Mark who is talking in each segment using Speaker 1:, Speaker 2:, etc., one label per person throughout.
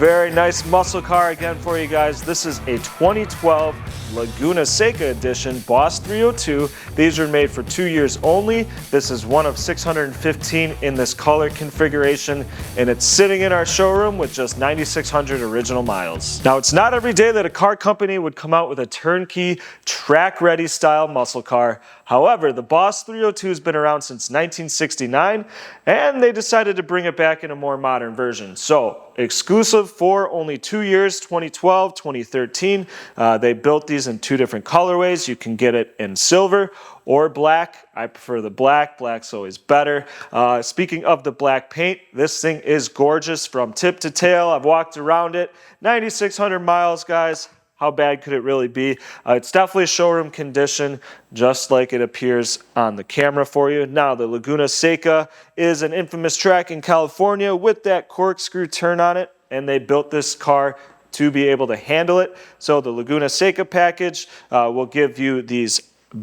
Speaker 1: very nice muscle car again for you guys. This is a 2012 Laguna Seca edition Boss 302. These are made for 2 years only. This is one of 615 in this color configuration, and it's sitting in our showroom with just 9,600 original miles. Now, it's not every day that a car company would come out with a turnkey, track-ready style muscle car. However, the Boss 302 has been around since 1969, and they decided to bring it back in a more modern version. So, exclusive for only 2 years, 2012, 2013. They built these in 2 different colorways. You can get it in silver or black. I prefer the black. Black's always better. Speaking of the black paint, this thing is gorgeous from tip to tail. I've walked around it. 9,600 miles, guys. How bad could it really be? It's definitely showroom condition, just like it appears on the camera for you. Now, the Laguna Seca is an infamous track in California with that corkscrew turn on it, and they built this car to be able to handle it. So the Laguna Seca package will give you these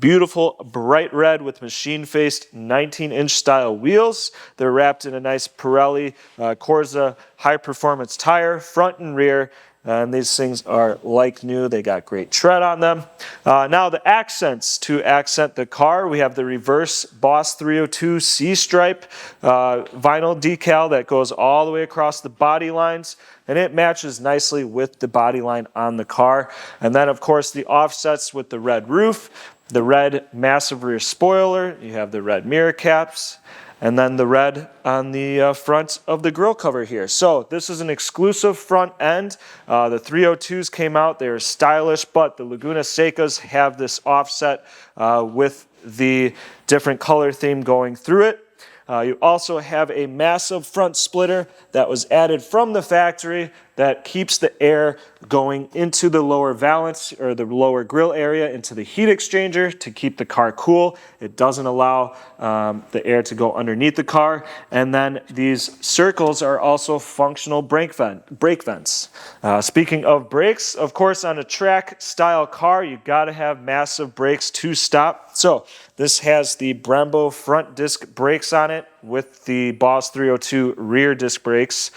Speaker 1: beautiful bright red with machine-faced 19-inch style wheels. They're wrapped in a nice Pirelli Corsa high-performance tire, front and rear. And these things are like new. They got great tread on them. Now the accents to accent the car. We have the reverse Boss 302 C-stripe vinyl decal that goes all the way across the body lines. And it matches nicely with the body line on the car. And then, of course, the offsets with the red roof, the red massive rear spoiler. You have the red mirror caps. And then the red on the front of the grille cover here. So this is an exclusive front end. The 302s came out. They're stylish, but the Laguna Secas have this offset with the different color theme going through it. You also have a massive front splitter that was added from the factory that keeps the air going into the lower valance or the lower grill area into the heat exchanger to keep the car cool. It doesn't allow the air to go underneath the car. And then these circles are also functional brake vents. Speaking of brakes, of course, on a track style car, you got to have massive brakes to stop. So this has the Brembo front disc brakes on it with the Boss 302 rear disc brakes.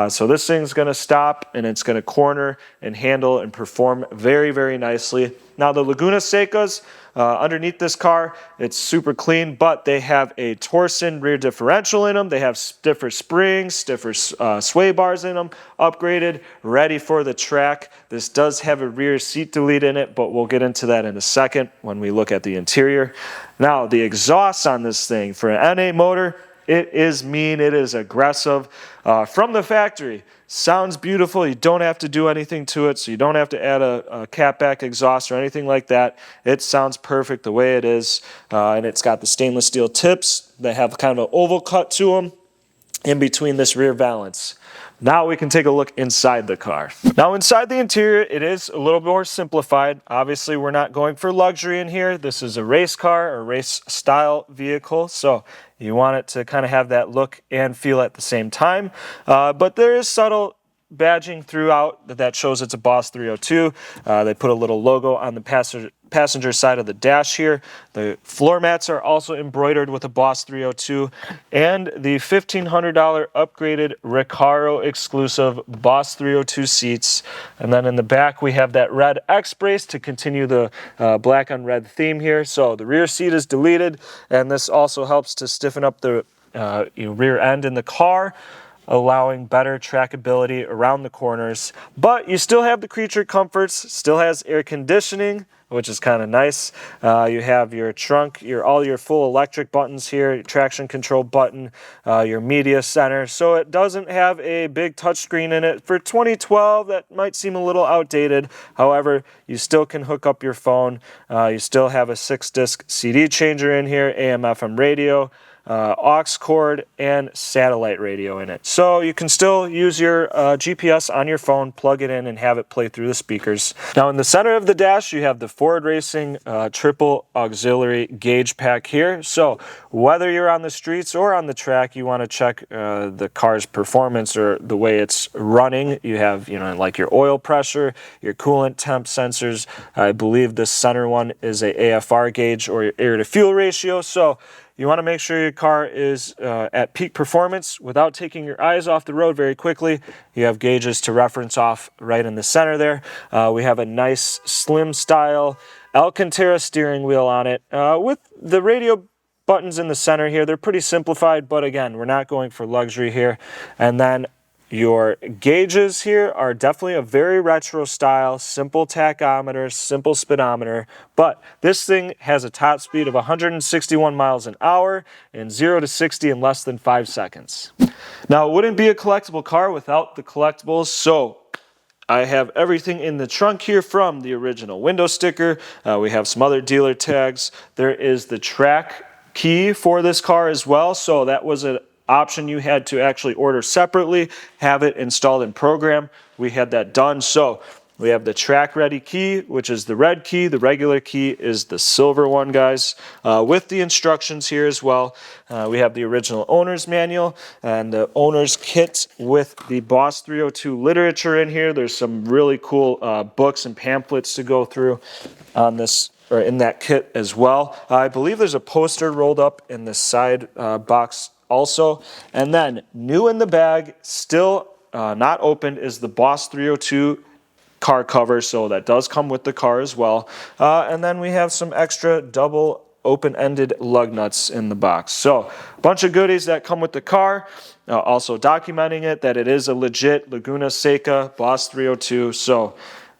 Speaker 1: So this thing's going to stop and it's going to corner and handle and perform very, very nicely. Now the Laguna Secas, underneath this car, it's super clean, but they have a Torsen rear differential in them. They have stiffer springs, stiffer sway bars in them, upgraded, ready for the track. This does have a rear seat delete in it, but we'll get into that in a second when we look at the interior. Now the exhaust on this thing for an N8 motor, it is mean, it is aggressive. From the factory, sounds beautiful. You don't have to do anything to it, so you don't have to add a catback exhaust or anything like that. It sounds perfect the way it is, and it's got the stainless steel tips that have kind of an oval cut to them in between this rear valance. Now we can take a look inside the car. Now inside the interior, it is a little more simplified. Obviously, we're not going for luxury in here. This is a race car, a race style vehicle. So you want it to kind of have that look and feel at the same time. But there is subtle badging throughout that shows it's a Boss 302. They put a little logo on the passenger side of the dash here. The floor mats are also embroidered with a Boss 302, and the $1,500 upgraded Recaro exclusive Boss 302 seats. And then in the back we have that red X brace to continue the black on red theme here. So the rear seat is deleted, and this also helps to stiffen up the rear end in the car, allowing better trackability around the corners. But you still have the creature comforts, still has air conditioning, which is kind of nice. You have your trunk, all your full electric buttons here, your traction control button, your media center. So it doesn't have a big touchscreen in it. For 2012, that might seem a little outdated. However, you still can hook up your phone. You still have a 6-disc CD changer in here, AM/FM radio, aux cord, and satellite radio in it. So you can still use your GPS on your phone, plug it in, and have it play through the speakers. Now in the center of the dash, you have the Ford Racing triple auxiliary gauge pack here. So whether you're on the streets or on the track, you want to check the car's performance or the way it's running. You have, like your oil pressure, your coolant temp sensors. I believe the center one is a AFR gauge, or your air to fuel ratio. So you want to make sure your car is at peak performance without taking your eyes off the road very quickly. You have gauges to reference off right in the center there. We have a nice slim style Alcantara steering wheel on it with the radio buttons in the center here. They're pretty simplified, but again, we're not going for luxury here. And then your gauges here are definitely a very retro style, simple tachometer, simple speedometer, but this thing has a top speed of 161 miles an hour and 0 to 60 in less than 5 seconds. Now, it wouldn't be a collectible car without the collectibles, so I have everything in the trunk here from the original window sticker. We have some other dealer tags. There is the track key for this car as well, so that was an option you had to actually order separately, have it installed in program. We had that done. So we have the track ready key, which is the red key. The regular key is the silver one, guys, with the instructions here as well. We have the original owner's manual and the owner's kit with the Boss 302 literature in here. There's some really cool books and pamphlets to go through on this, or in that kit as well. I believe there's a poster rolled up in the side box also. And then new in the bag, still not opened, is the Boss 302 car cover. So that does come with the car as well. And then we have some extra double open-ended lug nuts in the box. So a bunch of goodies that come with the car. Also documenting it that it is a legit Laguna Seca Boss 302. So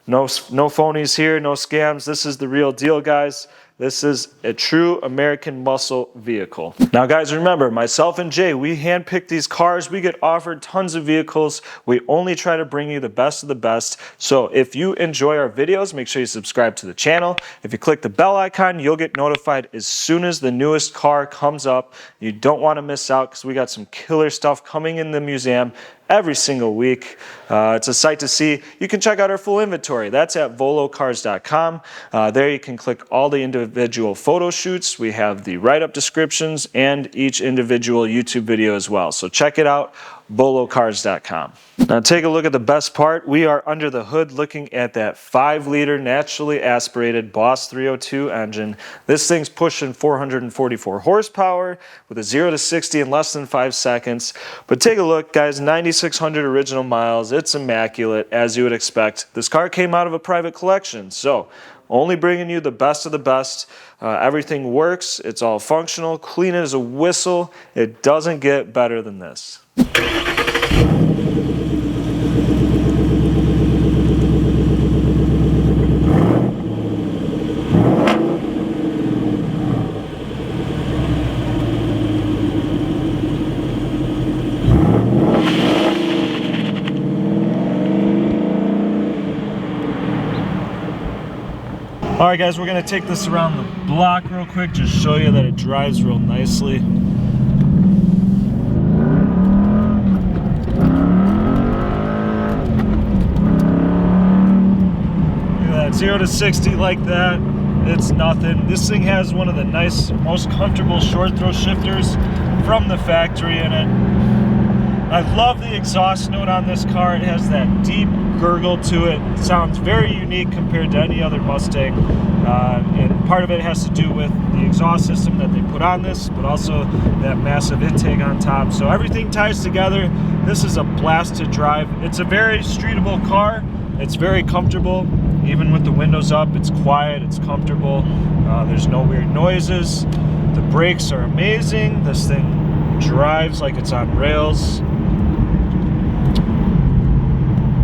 Speaker 1: no phonies here, no scams. This is the real deal, guys. This is a true American muscle vehicle. Now, guys, remember, myself and Jay, we handpick these cars. We get offered tons of vehicles. We only try to bring you the best of the best. So if you enjoy our videos, make sure you subscribe to the channel. If you click the bell icon, you'll get notified as soon as the newest car comes up. You don't want to miss out because we got some killer stuff coming in the museum every single week. It's a sight to see. You can check out our full inventory. That's at volocars.com. There you can click all the individual photo shoots. We have the write-up descriptions and each individual YouTube video as well. So check it out, volocars.com. Now take a look at the best part. We are under the hood looking at that 5-liter naturally aspirated Boss 302 engine. This thing's pushing 444 horsepower with a 0 to 60 in less than 5 seconds. But take a look, guys, 9,600 original miles. It's immaculate, as you would expect. This car came out of a private collection, so only bringing you the best of the best. Everything works. It's all functional, clean as a whistle. It doesn't get better than this. All right, guys, we're gonna take this around the block real quick, just show you that it drives real nicely. Look at that, 0 to 60 like that, it's nothing. This thing has one of the most comfortable short throw shifters from the factory in it. I love the exhaust note on this car. It has that deep gurgle to it. It sounds very unique compared to any other Mustang. And part of it has to do with the exhaust system that they put on this, but also that massive intake on top. So everything ties together. This is a blast to drive. It's a very streetable car. It's very comfortable. Even with the windows up, it's quiet, it's comfortable. There's no weird noises. The brakes are amazing. This thing drives like it's on rails.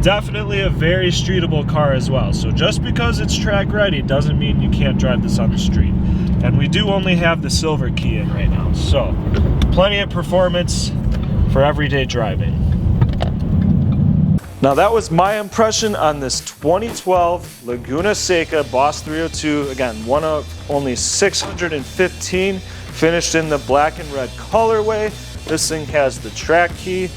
Speaker 1: Definitely a very streetable car as well. So just because it's track ready doesn't mean you can't drive this on the street. And we do only have the silver key in right now. So plenty of performance for everyday driving. Now that was my impression on this 2012 Laguna Seca Boss 302. Again, one of only 615 finished in the black and red colorway. This thing has the track key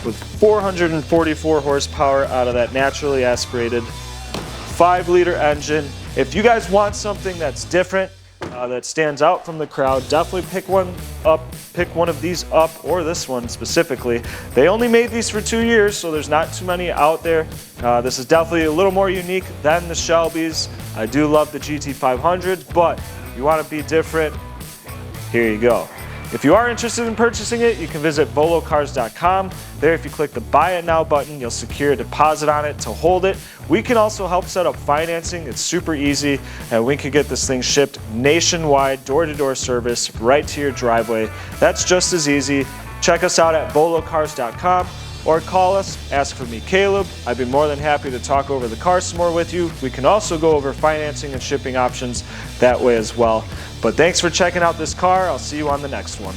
Speaker 1: with 444 horsepower out of that naturally aspirated 5-liter engine. If you guys want something that's different, that stands out from the crowd, definitely pick one of these up, or this one specifically. They only made these for 2 years, so there's not too many out there. This is definitely a little more unique than the Shelbys. I do love the GT500s, but if you want to be different, here you go. If you are interested in purchasing it, you can visit volocars.com. There, if you click the Buy It Now button, you'll secure a deposit on it to hold it. We can also help set up financing. It's super easy, and we can get this thing shipped nationwide, door-to-door service, right to your driveway. That's just as easy. Check us out at volocars.com or call us, ask for me, Caleb. I'd be more than happy to talk over the car some more with you. We can also go over financing and shipping options that way as well. But thanks for checking out this car. I'll see you on the next one.